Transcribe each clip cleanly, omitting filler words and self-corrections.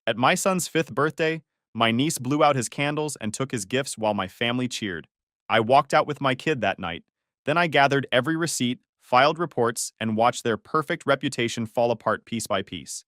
At my son's 5th birthday, my niece blew out his candles and took his gifts while my family cheered. I walked out with my kid that night. Then I gathered every receipt, filed reports, and watched their perfect reputation fall apart piece by piece.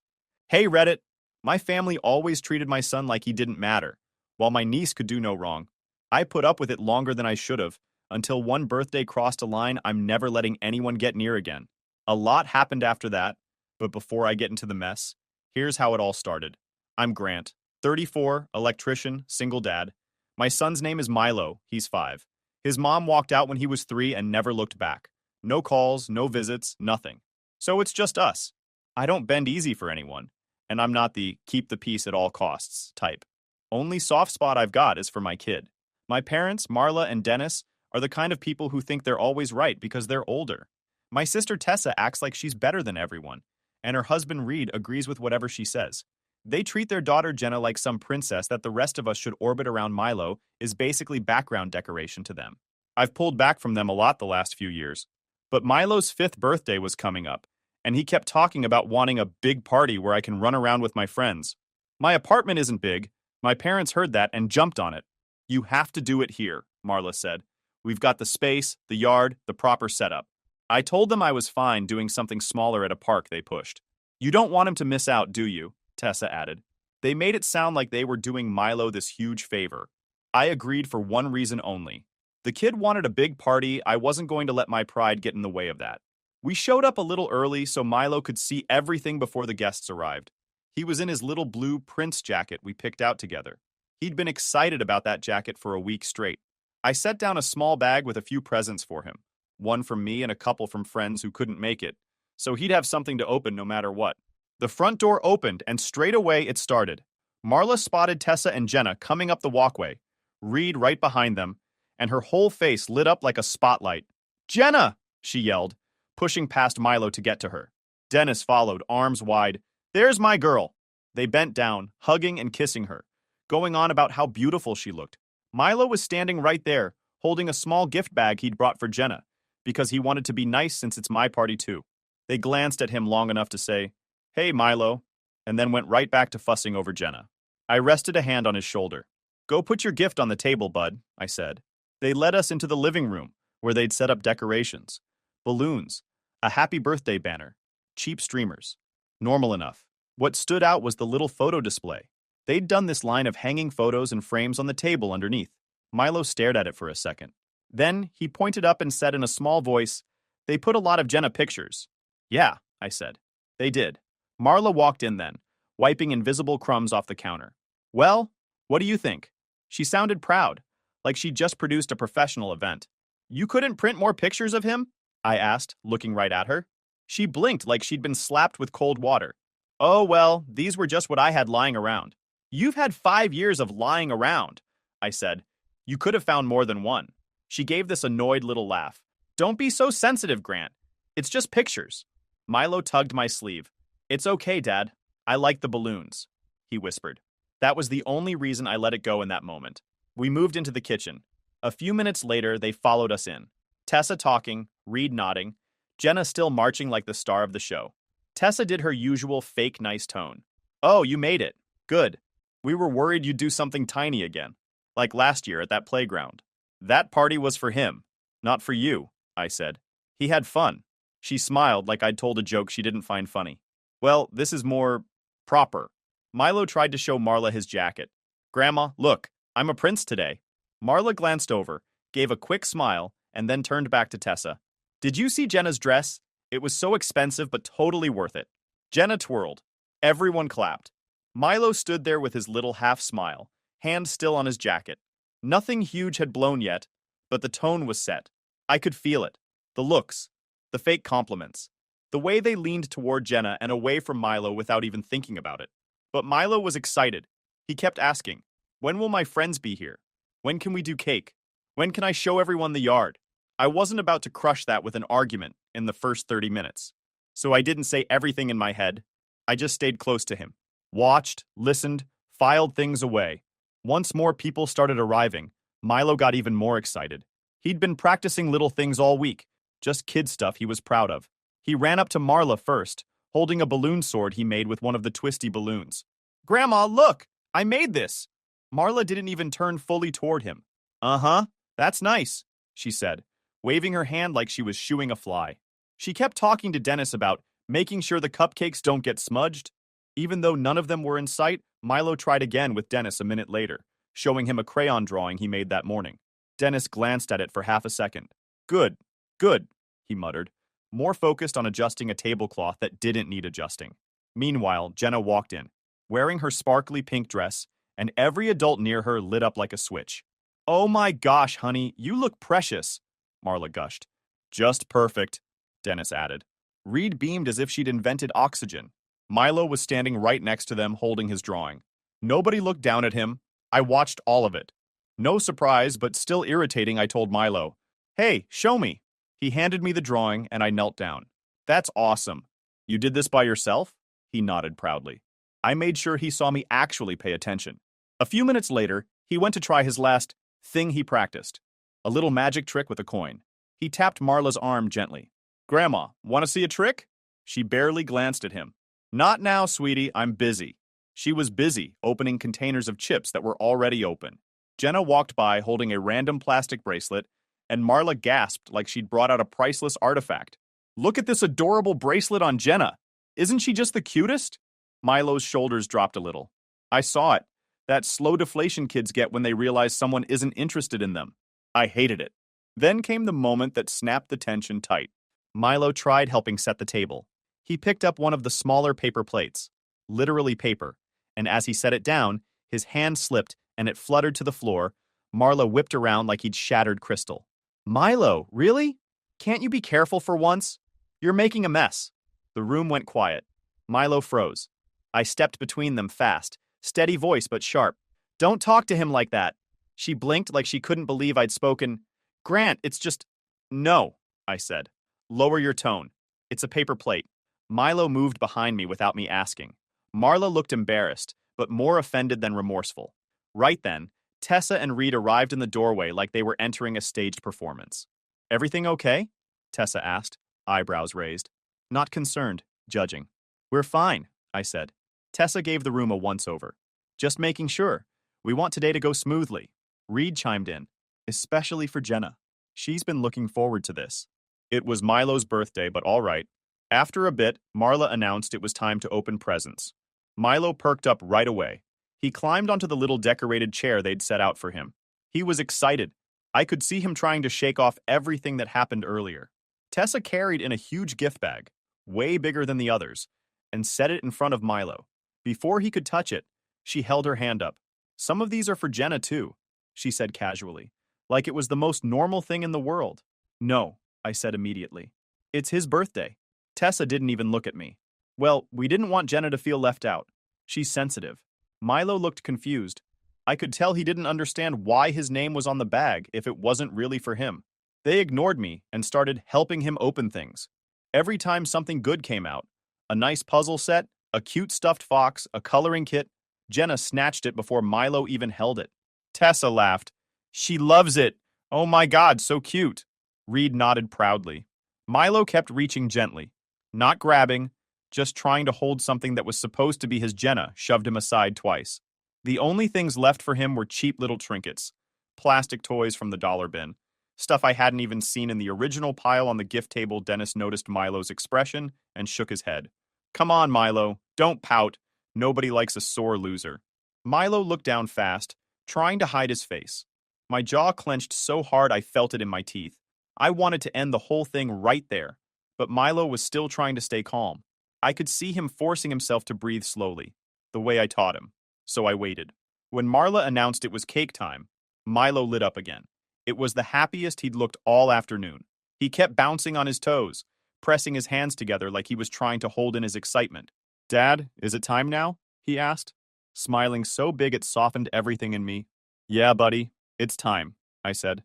Hey, Reddit! My family always treated my son like he didn't matter, while my niece could do no wrong. I put up with it longer than I should have, until one birthday crossed a line I'm never letting anyone get near again. A lot happened after that, but before I get into the mess, here's how it all started. I'm Grant, 34, electrician, single dad. My son's name is Milo, he's 5. His mom walked out when he was 3 and never looked back. No calls, no visits, nothing. So it's just us. I don't bend easy for anyone, and I'm not the keep the peace at all costs type. Only soft spot I've got is for my kid. My parents, Marla and Dennis, are the kind of people who think they're always right because they're older. My sister Tessa acts like she's better than everyone, and her husband Reed agrees with whatever she says. They treat their daughter Jenna like some princess that the rest of us should orbit around. Milo is basically background decoration to them. I've pulled back from them a lot the last few years. But Milo's 5th birthday was coming up, and he kept talking about wanting a big party where I can run around with my friends. My apartment isn't big. My parents heard that and jumped on it. You have to do it here, Marla said. We've got the space, the yard, the proper setup. I told them I was fine doing something smaller at a park. They pushed. You don't want him to miss out, do you? Tessa added. They made it sound like they were doing Milo this huge favor. I agreed for one reason only. The kid wanted a big party. I wasn't going to let my pride get in the way of that. We showed up a little early so Milo could see everything before the guests arrived. He was in his little blue Prince jacket we picked out together. He'd been excited about that jacket for a week straight. I set down a small bag with a few presents for him, one from me and a couple from friends who couldn't make it, so he'd have something to open no matter what. The front door opened, and straight away it started. Marla spotted Tessa and Jenna coming up the walkway, Reed right behind them, and her whole face lit up like a spotlight. Jenna! She yelled, pushing past Milo to get to her. Dennis followed, arms wide. There's my girl! They bent down, hugging and kissing her, going on about how beautiful she looked. Milo was standing right there, holding a small gift bag he'd brought for Jenna, because he wanted to be nice since it's my party too. They glanced at him long enough to say, Hey, Milo, and then went right back to fussing over Jenna. I rested a hand on his shoulder. Go put your gift on the table, bud, I said. They led us into the living room, where they'd set up decorations. Balloons, a happy birthday banner, cheap streamers. Normal enough. What stood out was the little photo display. They'd done this line of hanging photos and frames on the table underneath. Milo stared at it for a second. Then he pointed up and said in a small voice, They put a lot of Jenna pictures. Yeah, I said. They did. Marla walked in then, wiping invisible crumbs off the counter. Well, what do you think? She sounded proud, like she'd just produced a professional event. You couldn't print more pictures of him? I asked, looking right at her. She blinked like she'd been slapped with cold water. Oh, well, these were just what I had lying around. You've had 5 years of lying around, I said. You could have found more than one. She gave this annoyed little laugh. Don't be so sensitive, Grant. It's just pictures. Milo tugged my sleeve. It's okay, Dad. I like the balloons, he whispered. That was the only reason I let it go in that moment. We moved into the kitchen. A few minutes later, they followed us in. Tessa talking, Reed nodding, Jenna still marching like the star of the show. Tessa did her usual fake nice tone. Oh, you made it. Good. We were worried you'd do something tiny again, like last year at that playground. That party was for him, not for you, I said. He had fun. She smiled like I'd told a joke she didn't find funny. Well, this is more proper. Milo tried to show Marla his jacket. Grandma, look, I'm a prince today. Marla glanced over, gave a quick smile, and then turned back to Tessa. Did you see Jenna's dress? It was so expensive but totally worth it. Jenna twirled. Everyone clapped. Milo stood there with his little half smile, hand still on his jacket. Nothing huge had blown yet, but the tone was set. I could feel it. The looks. The fake compliments. The way they leaned toward Jenna and away from Milo without even thinking about it. But Milo was excited. He kept asking, when will my friends be here? When can we do cake? When can I show everyone the yard? I wasn't about to crush that with an argument in the first 30 minutes. So I didn't say everything in my head. I just stayed close to him. Watched, listened, filed things away. Once more people started arriving, Milo got even more excited. He'd been practicing little things all week, just kid stuff he was proud of. He ran up to Marla first, holding a balloon sword he made with one of the twisty balloons. Grandma, look! I made this! Marla didn't even turn fully toward him. Uh-huh, that's nice, she said, waving her hand like she was shooing a fly. She kept talking to Dennis about making sure the cupcakes don't get smudged. Even though none of them were in sight, Milo tried again with Dennis a minute later, showing him a crayon drawing he made that morning. Dennis glanced at it for half a second. Good, good, he muttered, more focused on adjusting a tablecloth that didn't need adjusting. Meanwhile, Jenna walked in, wearing her sparkly pink dress, and every adult near her lit up like a switch. Oh my gosh, honey, you look precious, Marla gushed. Just perfect, Dennis added. Reed beamed as if she'd invented oxygen. Milo was standing right next to them holding his drawing. Nobody looked down at him. I watched all of it. No surprise, but still irritating, I told Milo, "Hey, show me." He handed me the drawing and I knelt down. That's awesome. You did this by yourself? He nodded proudly. I made sure he saw me actually pay attention. A few minutes later, he went to try his last thing he practiced, a little magic trick with a coin. He tapped Marla's arm gently. Grandma, want to see a trick? She barely glanced at him. Not now, sweetie, I'm busy. She was busy opening containers of chips that were already open. Jenna walked by holding a random plastic bracelet, and Marla gasped like she'd brought out a priceless artifact. Look at this adorable bracelet on Jenna. Isn't she just the cutest? Milo's shoulders dropped a little. I saw it. That slow deflation kids get when they realize someone isn't interested in them. I hated it. Then came the moment that snapped the tension tight. Milo tried helping set the table. He picked up one of the smaller paper plates, literally paper, and as he set it down, his hand slipped and it fluttered to the floor. Marla whipped around like he'd shattered crystal. Milo, really? Can't you be careful for once? You're making a mess. The room went quiet. Milo froze. I stepped between them fast, steady voice but sharp. Don't talk to him like that. She blinked like she couldn't believe I'd spoken. Grant, it's just... No, I said. Lower your tone. It's a paper plate. Milo moved behind me without me asking. Marla looked embarrassed, but more offended than remorseful. Right then, Tessa and Reed arrived in the doorway like they were entering a staged performance. Everything okay? Tessa asked, eyebrows raised. Not concerned, judging. We're fine, I said. Tessa gave the room a once-over. Just making sure. We want today to go smoothly. Reed chimed in, especially for Jenna. She's been looking forward to this. It was Milo's birthday, but all right. After a bit, Marla announced it was time to open presents. Milo perked up right away. He climbed onto the little decorated chair they'd set out for him. He was excited. I could see him trying to shake off everything that happened earlier. Tessa carried in a huge gift bag, way bigger than the others, and set it in front of Milo. Before he could touch it, she held her hand up. Some of these are for Jenna, too, she said casually, like it was the most normal thing in the world. No, I said immediately. It's his birthday. Tessa didn't even look at me. Well, we didn't want Jenna to feel left out. She's sensitive. Milo looked confused. I could tell he didn't understand why his name was on the bag if it wasn't really for him. They ignored me and started helping him open things. Every time something good came out, a nice puzzle set, a cute stuffed fox, a coloring kit, Jenna snatched it before Milo even held it. Tessa laughed. She loves it. Oh my God, so cute. Reed nodded proudly. Milo kept reaching gently, not grabbing, just trying to hold something that was supposed to be his. Jenna shoved him aside twice. The only things left for him were cheap little trinkets, plastic toys from the dollar bin, stuff I hadn't even seen in the original pile on the gift table. Dennis noticed Milo's expression and shook his head. Come on, Milo, don't pout. Nobody likes a sore loser. Milo looked down fast, trying to hide his face. My jaw clenched so hard I felt it in my teeth. I wanted to end the whole thing right there, but Milo was still trying to stay calm. I could see him forcing himself to breathe slowly, the way I taught him. So I waited. When Marla announced it was cake time, Milo lit up again. It was the happiest he'd looked all afternoon. He kept bouncing on his toes, pressing his hands together like he was trying to hold in his excitement. Dad, is it time now? He asked, smiling so big it softened everything in me. Yeah, buddy, it's time, I said.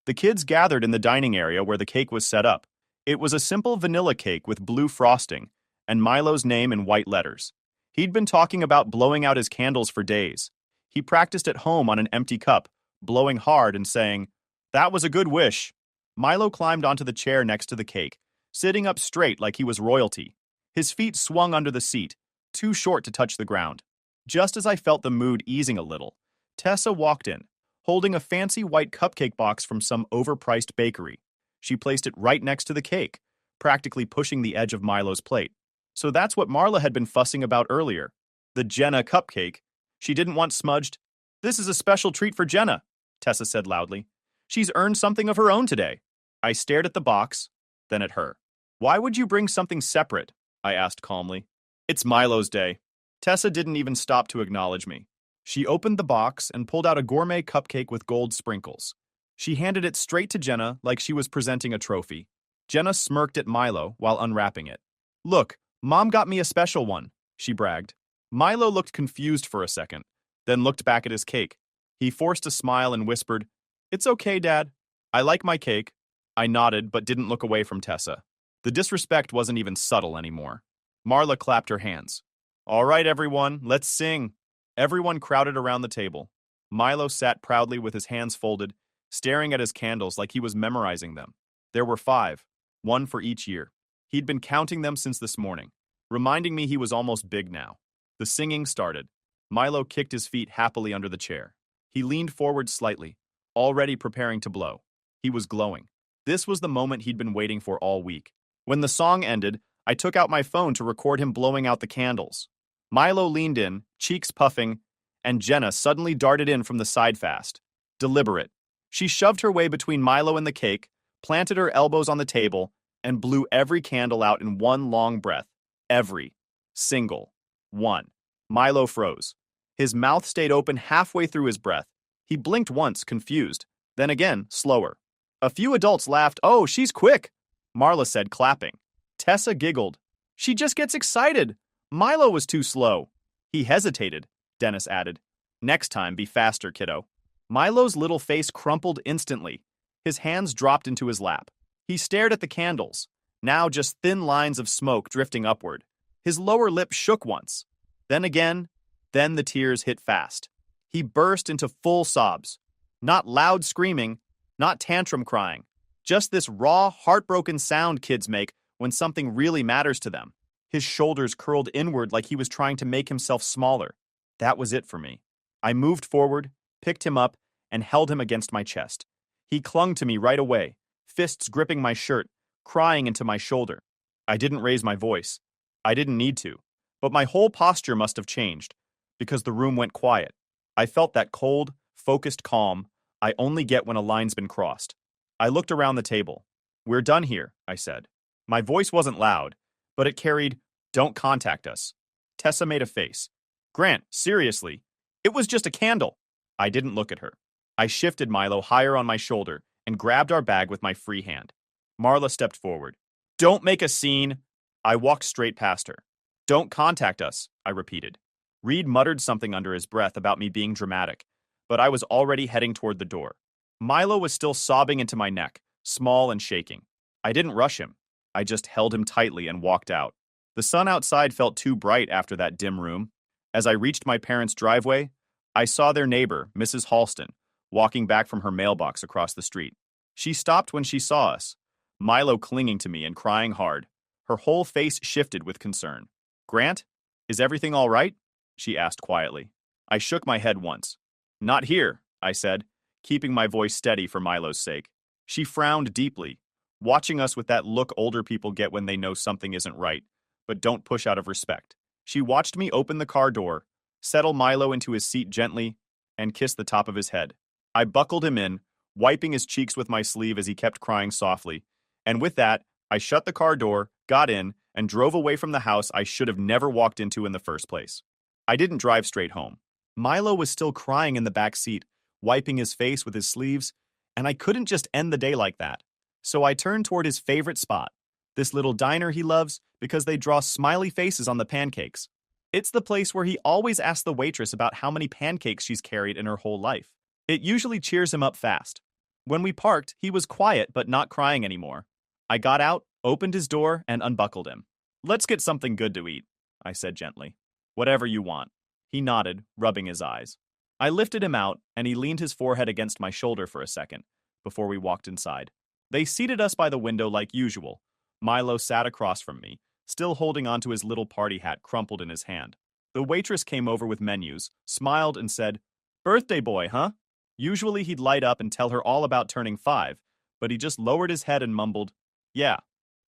The kids gathered in the dining area where the cake was set up. It was a simple vanilla cake with blue frosting and Milo's name in white letters. He'd been talking about blowing out his candles for days. He practiced at home on an empty cup, blowing hard and saying, "That was a good wish." Milo climbed onto the chair next to the cake, sitting up straight like he was royalty. His feet swung under the seat, too short to touch the ground. Just as I felt the mood easing a little, Tessa walked in, holding a fancy white cupcake box from some overpriced bakery. She placed it right next to the cake, practically pushing the edge of Milo's plate. So that's what Marla had been fussing about earlier. The Jenna cupcake. She didn't want smudged. "This is a special treat for Jenna," Tessa said loudly. "She's earned something of her own today." I stared at the box, then at her. "Why would you bring something separate?" I asked calmly. "It's Milo's day." Tessa didn't even stop to acknowledge me. She opened the box and pulled out a gourmet cupcake with gold sprinkles. She handed it straight to Jenna like she was presenting a trophy. Jenna smirked at Milo while unwrapping it. "Look, Mom got me a special one," she bragged. Milo looked confused for a second, then looked back at his cake. He forced a smile and whispered, "It's okay, Dad. I like my cake." I nodded but didn't look away from Tessa. The disrespect wasn't even subtle anymore. Marla clapped her hands. "All right, everyone, let's sing." Everyone crowded around the table. Milo sat proudly with his hands folded, staring at his candles like he was memorizing them. There were 5, one for each year. He'd been counting them since this morning, reminding me he was almost big now. The singing started. Milo kicked his feet happily under the chair. He leaned forward slightly, already preparing to blow. He was glowing. This was the moment he'd been waiting for all week. When the song ended, I took out my phone to record him blowing out the candles. Milo leaned in, cheeks puffing, and Jenna suddenly darted in from the side fast. Deliberate. She shoved her way between Milo and the cake, planted her elbows on the table, and blew every candle out in one long breath. Every single one. Milo froze. His mouth stayed open halfway through his breath. He blinked once, confused, then again, slower. A few adults laughed. "Oh, she's quick," Marla said, clapping. Tessa giggled. "She just gets excited. Milo was too slow." "He hesitated," Dennis added. "Next time, be faster, kiddo." Milo's little face crumpled instantly. His hands dropped into his lap. He stared at the candles, now just thin lines of smoke drifting upward. His lower lip shook once. Then again, then the tears hit fast. He burst into full sobs. Not loud screaming, not tantrum crying. Just this raw, heartbroken sound kids make when something really matters to them. His shoulders curled inward like he was trying to make himself smaller. That was it for me. I moved forward, picked him up, and held him against my chest. He clung to me right away, fists gripping my shirt, crying into my shoulder. I didn't raise my voice. I didn't need to. But my whole posture must have changed, because the room went quiet. I felt that cold, focused calm I only get when a line's been crossed. I looked around the table. "We're done here," I said. My voice wasn't loud, but it carried, "Don't contact us." Tessa made a face. "Grant, seriously, it was just a candle." I didn't look at her. I shifted Milo higher on my shoulder and grabbed our bag with my free hand. Marla stepped forward. "Don't make a scene." I walked straight past her. "Don't contact us," I repeated. Reed muttered something under his breath about me being dramatic, but I was already heading toward the door. Milo was still sobbing into my neck, small and shaking. I didn't rush him. I just held him tightly and walked out. The sun outside felt too bright after that dim room. As I reached my parents' driveway, I saw their neighbor, Mrs. Halston, walking back from her mailbox across the street. She stopped when she saw us, Milo clinging to me and crying hard. Her whole face shifted with concern. "Grant, is everything all right?" she asked quietly. I shook my head once. "Not here," I said, keeping my voice steady for Milo's sake. She frowned deeply, watching us with that look older people get when they know something isn't right, but don't push out of respect. She watched me open the car door, settle Milo into his seat gently, and kiss the top of his head. I buckled him in, wiping his cheeks with my sleeve as he kept crying softly, and with that, I shut the car door, got in, and drove away from the house I should have never walked into in the first place. I didn't drive straight home. Milo was still crying in the back seat, wiping his face with his sleeves, and I couldn't just end the day like that. So I turned toward his favorite spot, this little diner he loves because they draw smiley faces on the pancakes. It's the place where he always asks the waitress about how many pancakes she's carried in her whole life. It usually cheers him up fast. When we parked, he was quiet but not crying anymore. I got out, opened his door, and unbuckled him. "Let's get something good to eat," I said gently. "Whatever you want." He nodded, rubbing his eyes. I lifted him out, and he leaned his forehead against my shoulder for a second, before we walked inside. They seated us by the window like usual. Milo sat across from me, still holding onto his little party hat crumpled in his hand. The waitress came over with menus, smiled, and said, "Birthday boy, huh?" Usually he'd light up and tell her all about turning 5, but he just lowered his head and mumbled, "Yeah."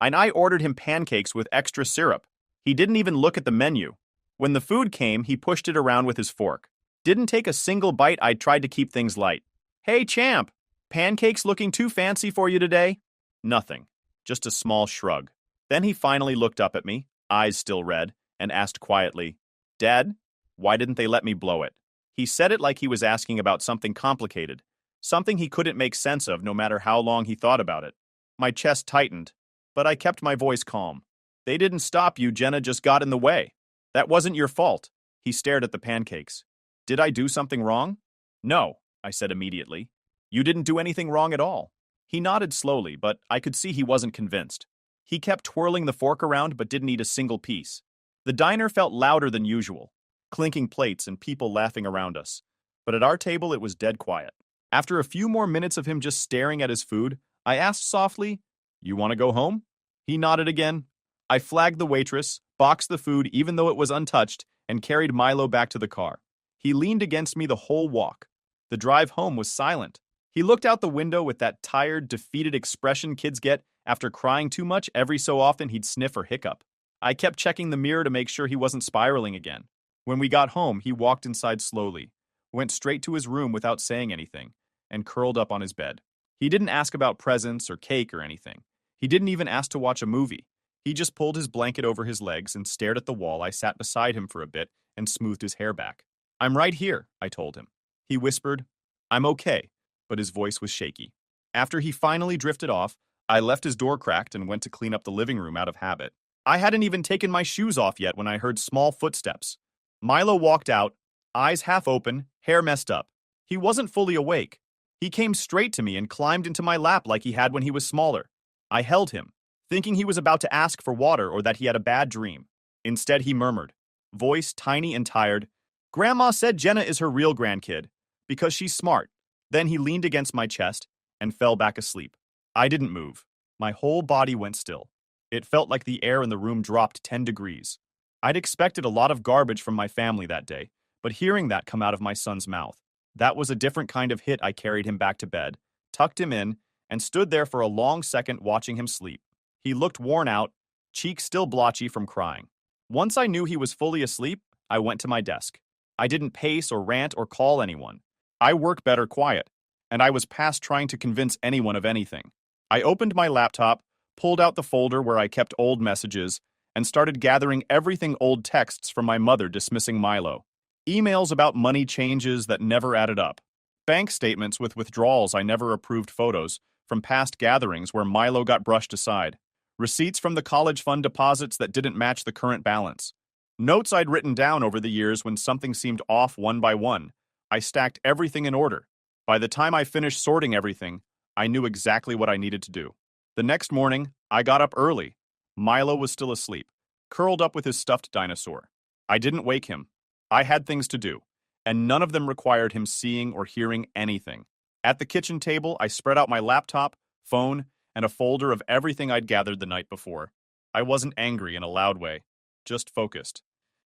And I ordered him pancakes with extra syrup. He didn't even look at the menu. When the food came, he pushed it around with his fork. Didn't take a single bite. I tried to keep things light. "Hey, champ, pancakes looking too fancy for you today?" Nothing. Just a small shrug. Then he finally looked up at me, eyes still red, and asked quietly, "Dad, why didn't they let me blow it?" He said it like he was asking about something complicated, something he couldn't make sense of no matter how long he thought about it. My chest tightened, but I kept my voice calm. "They didn't stop you, Jenna just got in the way. That wasn't your fault." He stared at the pancakes. "Did I do something wrong?" "No," I said immediately. "You didn't do anything wrong at all." He nodded slowly, but I could see he wasn't convinced. He kept twirling the fork around but didn't eat a single piece. The diner felt louder than usual, clinking plates and people laughing around us. But at our table it was dead quiet. After a few more minutes of him just staring at his food, I asked softly, "You want to go home?" He nodded again. I flagged the waitress, boxed the food even though it was untouched, and carried Milo back to the car. He leaned against me the whole walk. The drive home was silent. He looked out the window with that tired, defeated expression kids get after crying too much. Every so often he'd sniff or hiccup. I kept checking the mirror to make sure he wasn't spiraling again. When we got home, he walked inside slowly, went straight to his room without saying anything, and curled up on his bed. He didn't ask about presents or cake or anything. He didn't even ask to watch a movie. He just pulled his blanket over his legs and stared at the wall. I sat beside him for a bit and smoothed his hair back. "I'm right here," I told him. He whispered, "I'm okay," but his voice was shaky. After he finally drifted off, I left his door cracked and went to clean up the living room out of habit. I hadn't even taken my shoes off yet when I heard small footsteps. Milo walked out, eyes half open, hair messed up. He wasn't fully awake. He came straight to me and climbed into my lap like he had when he was smaller. I held him, thinking he was about to ask for water or that he had a bad dream. Instead, he murmured, voice tiny and tired, "Grandma said Jenna is her real grandkid, because she's smart." Then he leaned against my chest and fell back asleep. I didn't move. My whole body went still. It felt like the air in the room dropped 10 degrees. I'd expected a lot of garbage from my family that day, but hearing that come out of my son's mouth, that was a different kind of hit. I carried him back to bed, tucked him in, and stood there for a long second watching him sleep. He looked worn out, cheeks still blotchy from crying. Once I knew he was fully asleep, I went to my desk. I didn't pace or rant or call anyone. I work better quiet, and I was past trying to convince anyone of anything. I opened my laptop, pulled out the folder where I kept old messages, and started gathering everything old texts from my mother dismissing Milo. Emails about money changes that never added up. Bank statements with withdrawals I never approved, photos from past gatherings where Milo got brushed aside. Receipts from the college fund deposits that didn't match the current balance. Notes I'd written down over the years when something seemed off one by one. I stacked everything in order. By the time I finished sorting everything, I knew exactly what I needed to do. The next morning, I got up early. Milo was still asleep, curled up with his stuffed dinosaur. I didn't wake him. I had things to do, and none of them required him seeing or hearing anything. At the kitchen table, I spread out my laptop, phone, and a folder of everything I'd gathered the night before. I wasn't angry in a loud way, just focused.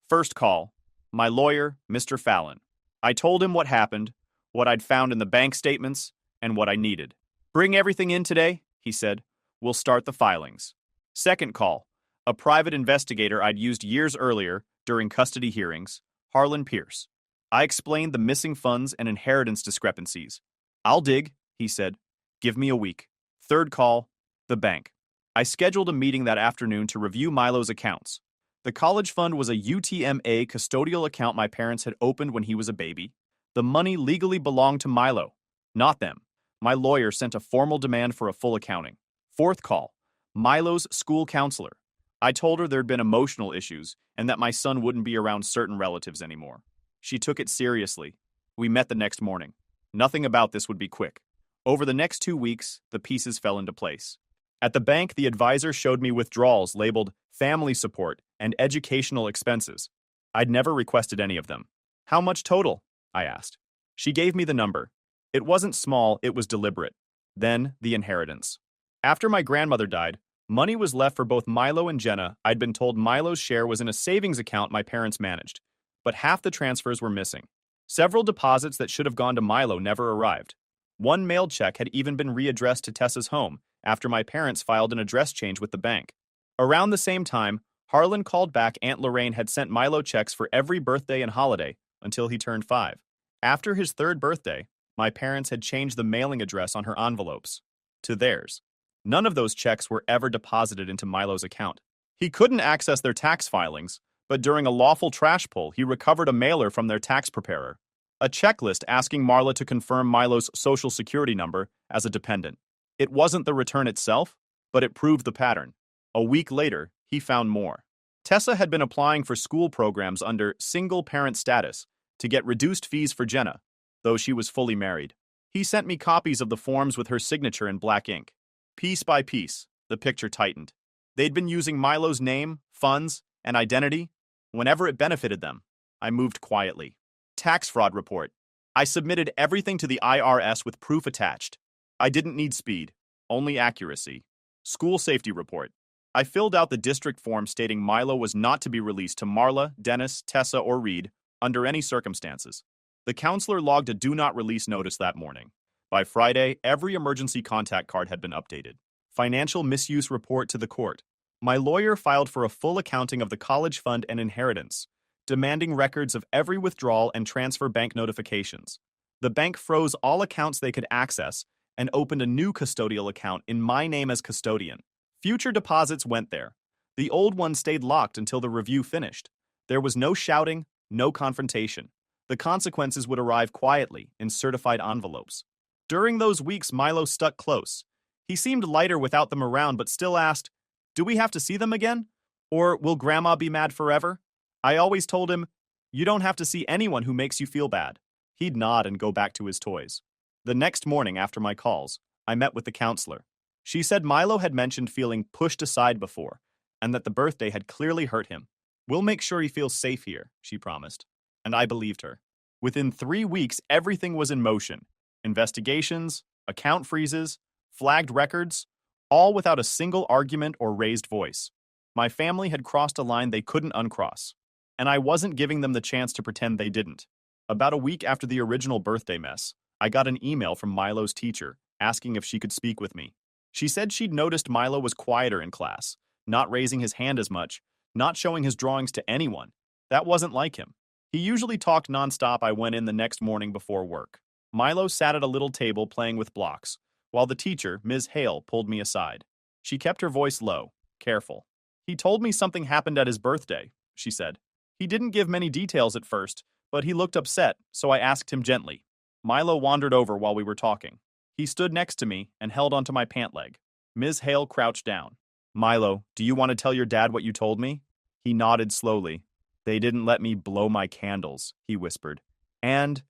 First call. My lawyer, Mr. Fallon. I told him what happened, what I'd found in the bank statements, and what I needed. "Bring everything in today," he said. "We'll start the filings." Second call. A private investigator I'd used years earlier during custody hearings, Harlan Pierce. I explained the missing funds and inheritance discrepancies. "I'll dig," he said. "Give me a week." Third call. The bank. I scheduled a meeting that afternoon to review Milo's accounts. The college fund was a UTMA custodial account my parents had opened when he was a baby. The money legally belonged to Milo, not them. My lawyer sent a formal demand for a full accounting. Fourth call. Milo's school counselor. I told her there'd been emotional issues and that my son wouldn't be around certain relatives anymore. She took it seriously. We met the next morning. Nothing about this would be quick. Over the next 2 weeks, the pieces fell into place. At the bank, the advisor showed me withdrawals labeled family support and educational expenses. I'd never requested any of them. "How much total?" I asked. She gave me the number. It wasn't small, it was deliberate. Then, the inheritance. After my grandmother died, money was left for both Milo and Jenna. I'd been told Milo's share was in a savings account my parents managed, but half the transfers were missing. Several deposits that should have gone to Milo never arrived. One mailed check had even been readdressed to Tessa's home after my parents filed an address change with the bank. Around the same time, Harlan called back Aunt Lorraine had sent Milo checks for every birthday and holiday until he turned 5. After his 3rd birthday, my parents had changed the mailing address on her envelopes to theirs. None of those checks were ever deposited into Milo's account. He couldn't access their tax filings, but during a lawful trash pull, he recovered a mailer from their tax preparer, a checklist asking Marla to confirm Milo's social security number as a dependent. It wasn't the return itself, but it proved the pattern. A week later, he found more. Tessa had been applying for school programs under single-parent status to get reduced fees for Jenna, though she was fully married. He sent me copies of the forms with her signature in black ink. Piece by piece, the picture tightened. They'd been using Milo's name, funds, and identity whenever it benefited them. I moved quietly. Tax fraud report. I submitted everything to the IRS with proof attached. I didn't need speed, only accuracy. School safety report. I filled out the district form stating Milo was not to be released to Marla, Dennis, Tessa, or Reed under any circumstances. The counselor logged a do not release notice that morning. By Friday, every emergency contact card had been updated. Financial misuse report to the court. My lawyer filed for a full accounting of the college fund and inheritance, demanding records of every withdrawal and transfer bank notifications. The bank froze all accounts they could access and opened a new custodial account in my name as custodian. Future deposits went there. The old one stayed locked until the review finished. There was no shouting, no confrontation. The consequences would arrive quietly in certified envelopes. During those weeks, Milo stuck close. He seemed lighter without them around, but still asked, "Do we have to see them again? Or will Grandma be mad forever?" I always told him, "You don't have to see anyone who makes you feel bad." He'd nod and go back to his toys. The next morning after my calls, I met with the counselor. She said Milo had mentioned feeling pushed aside before, and that the birthday had clearly hurt him. "We'll make sure he feels safe here," she promised. And I believed her. Within 3 weeks, everything was in motion. Investigations, account freezes, flagged records, all without a single argument or raised voice. My family had crossed a line they couldn't uncross, and I wasn't giving them the chance to pretend they didn't. About a week after the original birthday mess, I got an email from Milo's teacher asking if she could speak with me. She said she'd noticed Milo was quieter in class, not raising his hand as much, not showing his drawings to anyone. That wasn't like him. He usually talked nonstop. I went in the next morning before work. Milo sat at a little table playing with blocks, while the teacher, Ms. Hale, pulled me aside. She kept her voice low, careful. "He told me something happened at his birthday," she said. "He didn't give many details at first, but he looked upset, so I asked him gently." Milo wandered over while we were talking. He stood next to me and held onto my pant leg. Ms. Hale crouched down. "Milo, do you want to tell your dad what you told me?" He nodded slowly. "They didn't let me blow my candles," he whispered. And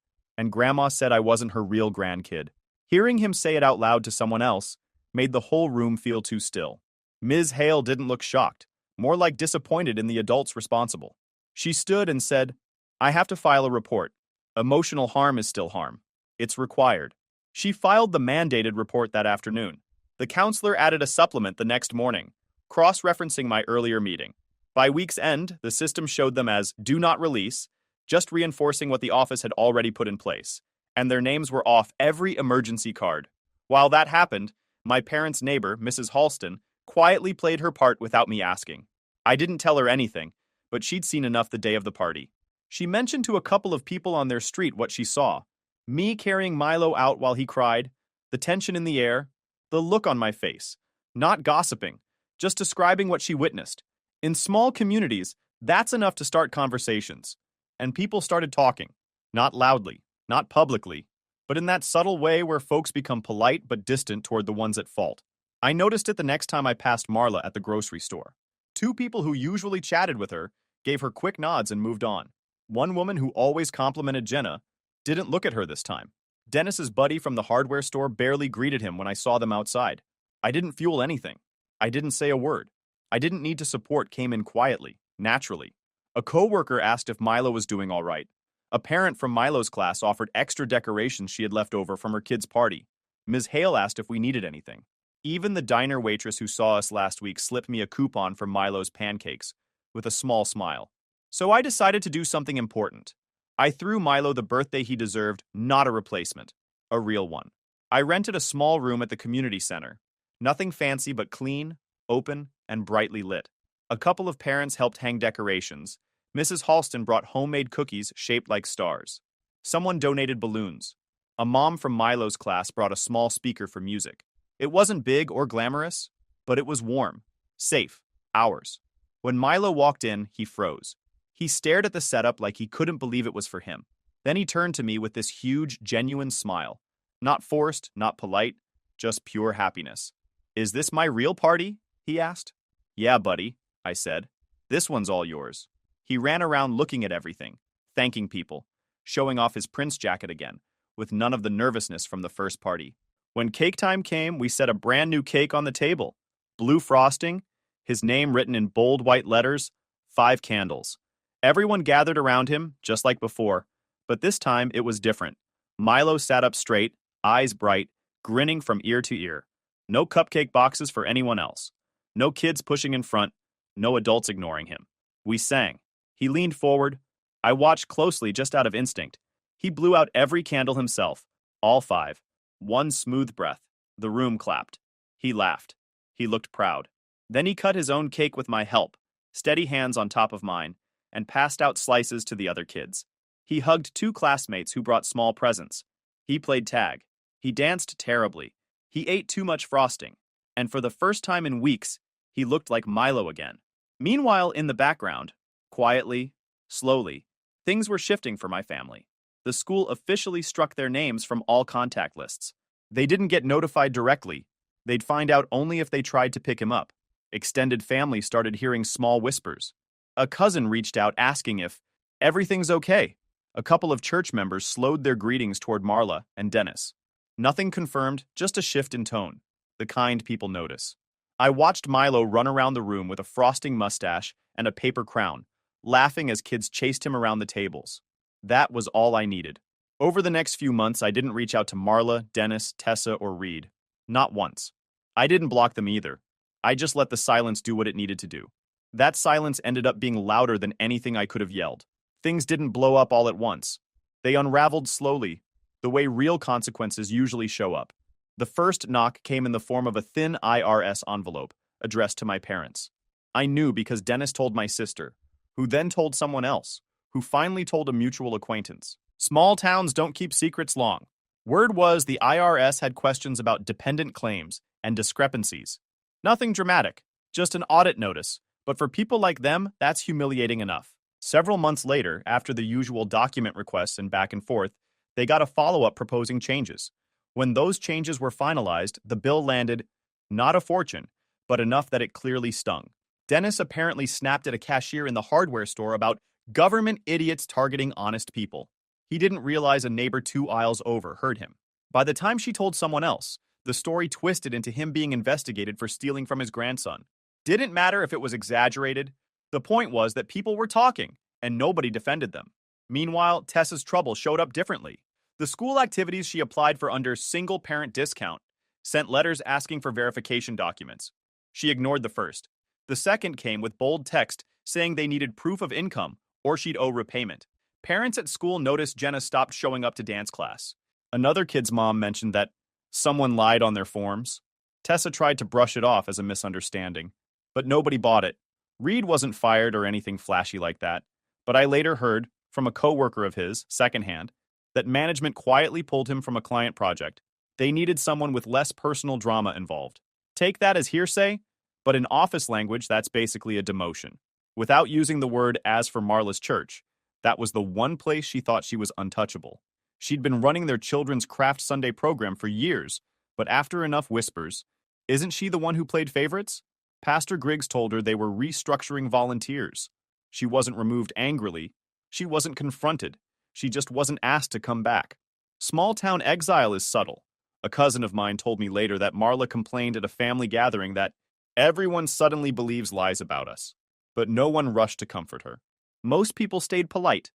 Grandma said I wasn't her real grandkid." Hearing him say it out loud to someone else made the whole room feel too still. Ms. Hale didn't look shocked, more like disappointed in the adults responsible. She stood and said, "I have to file a report. Emotional harm is still harm. It's required." She filed the mandated report that afternoon. The counselor added a supplement the next morning, cross-referencing my earlier meeting. By week's end, the system showed them as "do not release," just reinforcing what the office had already put in place, and their names were off every emergency card. While that happened, my parents' neighbor, Mrs. Halston, quietly played her part without me asking. I didn't tell her anything, but she'd seen enough the day of the party. She mentioned to a couple of people on their street what she saw. Me carrying Milo out while he cried, the tension in the air, the look on my face. Not gossiping, just describing what she witnessed. In small communities, that's enough to start conversations. And people started talking. Not loudly, not publicly, but in that subtle way where folks become polite but distant toward the ones at fault. I noticed it the next time I passed Marla at the grocery store. 2 people who usually chatted with her gave her quick nods and moved on. One woman who always complimented Jenna didn't look at her this time. Dennis's buddy from the hardware store barely greeted him when I saw them outside. I didn't fuel anything. I didn't say a word. I didn't need to support came in quietly, naturally. A coworker asked if Milo was doing all right. A parent from Milo's class offered extra decorations she had left over from her kid's party. Ms. Hale asked if we needed anything. Even the diner waitress who saw us last week slipped me a coupon for Milo's pancakes, with a small smile. So I decided to do something important. I threw Milo the birthday he deserved, not a replacement, a real one. I rented a small room at the community center. Nothing fancy but clean, open, and brightly lit. A couple of parents helped hang decorations. Mrs. Halston brought homemade cookies shaped like stars. Someone donated balloons. A mom from Milo's class brought a small speaker for music. It wasn't big or glamorous, but it was warm, safe, ours. When Milo walked in, he froze. He stared at the setup like he couldn't believe it was for him. Then he turned to me with this huge, genuine smile. Not forced, not polite, just pure happiness. "Is this my real party?" he asked. "Yeah, buddy," I said. "This one's all yours." He ran around looking at everything, thanking people, showing off his Prince jacket again, with none of the nervousness from the first party. When cake time came, we set a brand new cake on the table. Blue frosting, his name written in bold white letters, 5 candles. Everyone gathered around him, just like before, but this time it was different. Milo sat up straight, eyes bright, grinning from ear to ear. No cupcake boxes for anyone else. No kids pushing in front, no adults ignoring him. We sang. He leaned forward. I watched closely just out of instinct. He blew out every candle himself, all 5. One smooth breath. The room clapped. He laughed. He looked proud. Then he cut his own cake with my help, steady hands on top of mine, and passed out slices to the other kids. He hugged 2 classmates who brought small presents. He played tag. He danced terribly. He ate too much frosting. And for the first time in weeks, he looked like Milo again. Meanwhile, in the background, quietly, slowly, things were shifting for my family. The school officially struck their names from all contact lists. They didn't get notified directly. They'd find out only if they tried to pick him up. Extended family started hearing small whispers. A cousin reached out asking if everything's okay. A couple of church members slowed their greetings toward Marla and Dennis. Nothing confirmed, just a shift in tone, the kind people notice. I watched Milo run around the room with a frosting mustache and a paper crown, laughing as kids chased him around the tables. That was all I needed. Over the next few months, I didn't reach out to Marla, Dennis, Tessa, or Reed. Not once. I didn't block them either. I just let the silence do what it needed to do. That silence ended up being louder than anything I could have yelled. Things didn't blow up all at once. They unraveled slowly, the way real consequences usually show up. The first knock came in the form of a thin IRS envelope addressed to my parents. I knew because Dennis told my sister, who then told someone else, who finally told a mutual acquaintance. Small towns don't keep secrets long. Word was the IRS had questions about dependent claims and discrepancies. Nothing dramatic, just an audit notice, but for people like them, that's humiliating enough. Several months later, after the usual document requests and back and forth, they got a follow-up proposing changes. When those changes were finalized, the bill landed, not a fortune, but enough that it clearly stung. Dennis apparently snapped at a cashier in the hardware store about government idiots targeting honest people. He didn't realize a neighbor 2 aisles over heard him. By the time she told someone else, the story twisted into him being investigated for stealing from his grandson. Didn't matter if it was exaggerated. The point was that people were talking, and nobody defended them. Meanwhile, Tessa's trouble showed up differently. The school activities she applied for under single-parent discount sent letters asking for verification documents. She ignored the first. The second came with bold text saying they needed proof of income or she'd owe repayment. Parents at school noticed Jenna stopped showing up to dance class. Another kid's mom mentioned that someone lied on their forms. Tessa tried to brush it off as a misunderstanding, but nobody bought it. Reed wasn't fired or anything flashy like that, but I later heard, from a coworker of his, secondhand, that management quietly pulled him from a client project. They needed someone with less personal drama involved. Take that as hearsay, but in office language, that's basically a demotion. Without using the word as for Marla's church, that was the one place she thought she was untouchable. She'd been running their children's craft Sunday program for years, but after enough whispers, isn't she the one who played favorites? Pastor Griggs told her they were restructuring volunteers. She wasn't removed angrily. She wasn't confronted. She just wasn't asked to come back. Small-town exile is subtle. A cousin of mine told me later that Marla complained at a family gathering that everyone suddenly believes lies about us, but no one rushed to comfort her. Most people stayed polite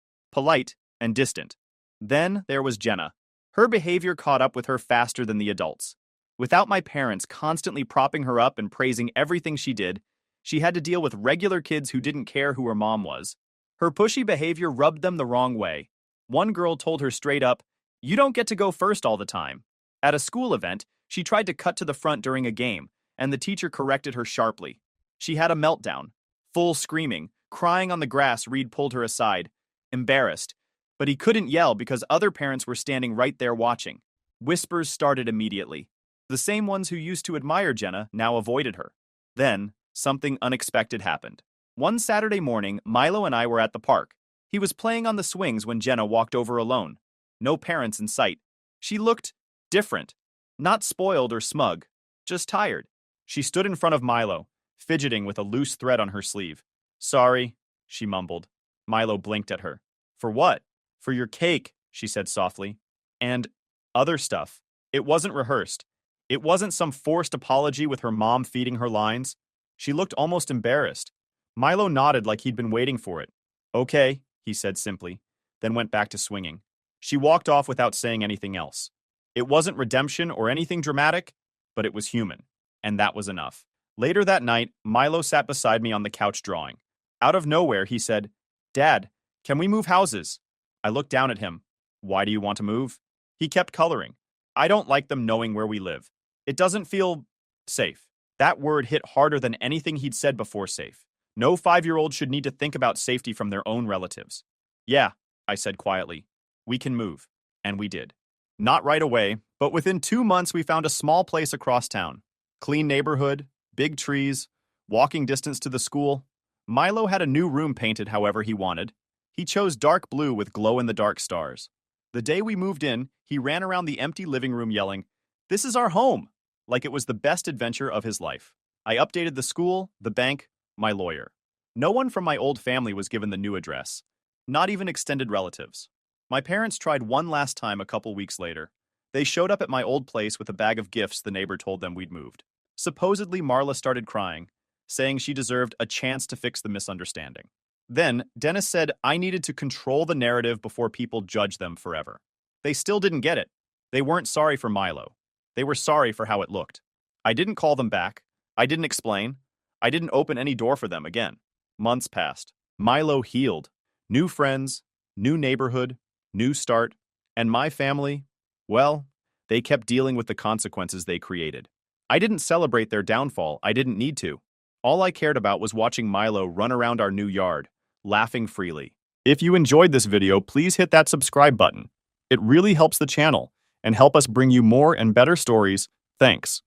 and distant. Then there was Jenna. Her behavior caught up with her faster than the adults. Without my parents constantly propping her up and praising everything she did, she had to deal with regular kids who didn't care who her mom was. Her pushy behavior rubbed them the wrong way. One girl told her straight up, "You don't get to go first all the time." At a school event, she tried to cut to the front during a game, and the teacher corrected her sharply. She had a meltdown. Full screaming, crying on the grass, Reed pulled her aside, embarrassed. But he couldn't yell because other parents were standing right there watching. Whispers started immediately. The same ones who used to admire Jenna now avoided her. Then, something unexpected happened. One Saturday morning, Milo and I were at the park. He was playing on the swings when Jenna walked over alone. No parents in sight. She looked different. Not spoiled or smug, just tired. She stood in front of Milo, fidgeting with a loose thread on her sleeve. "Sorry," she mumbled. Milo blinked at her. "For what?" "For your cake," she said softly. "And other stuff." It wasn't rehearsed. It wasn't some forced apology with her mom feeding her lines. She looked almost embarrassed. Milo nodded like he'd been waiting for it. "Okay," he said simply, then went back to swinging. She walked off without saying anything else. It wasn't redemption or anything dramatic, but it was human, and that was enough. Later that night, Milo sat beside me on the couch drawing. Out of nowhere, he said, "Dad, can we move houses?" I looked down at him. "Why do you want to move?" He kept coloring. "I don't like them knowing where we live. It doesn't feel safe." That word hit harder than anything he'd said before. Safe. No 5-year-old should need to think about safety from their own relatives. "Yeah," I said quietly. "We can move." And we did. Not right away, but within 2 months we found a small place across town. Clean neighborhood, big trees, walking distance to the school. Milo had a new room painted however he wanted. He chose dark blue with glow-in-the-dark stars. The day we moved in, he ran around the empty living room yelling, "This is our home!" like it was the best adventure of his life. I updated the school, the bank, my lawyer. No one from my old family was given the new address. Not even extended relatives. My parents tried one last time a couple weeks later. They showed up at my old place with a bag of gifts the neighbor told them we'd moved. Supposedly, Marla started crying, saying she deserved a chance to fix the misunderstanding. Then, Dennis said I needed to control the narrative before people judge them forever. They still didn't get it. They weren't sorry for Milo. They were sorry for how it looked. I didn't call them back. I didn't explain. I didn't open any door for them again. Months passed. Milo healed. New friends, new neighborhood, new start. And my family, well, they kept dealing with the consequences they created. I didn't celebrate their downfall. I didn't need to. All I cared about was watching Milo run around our new yard, laughing freely. If you enjoyed this video, please hit that subscribe button. It really helps the channel and help us bring you more and better stories. Thanks.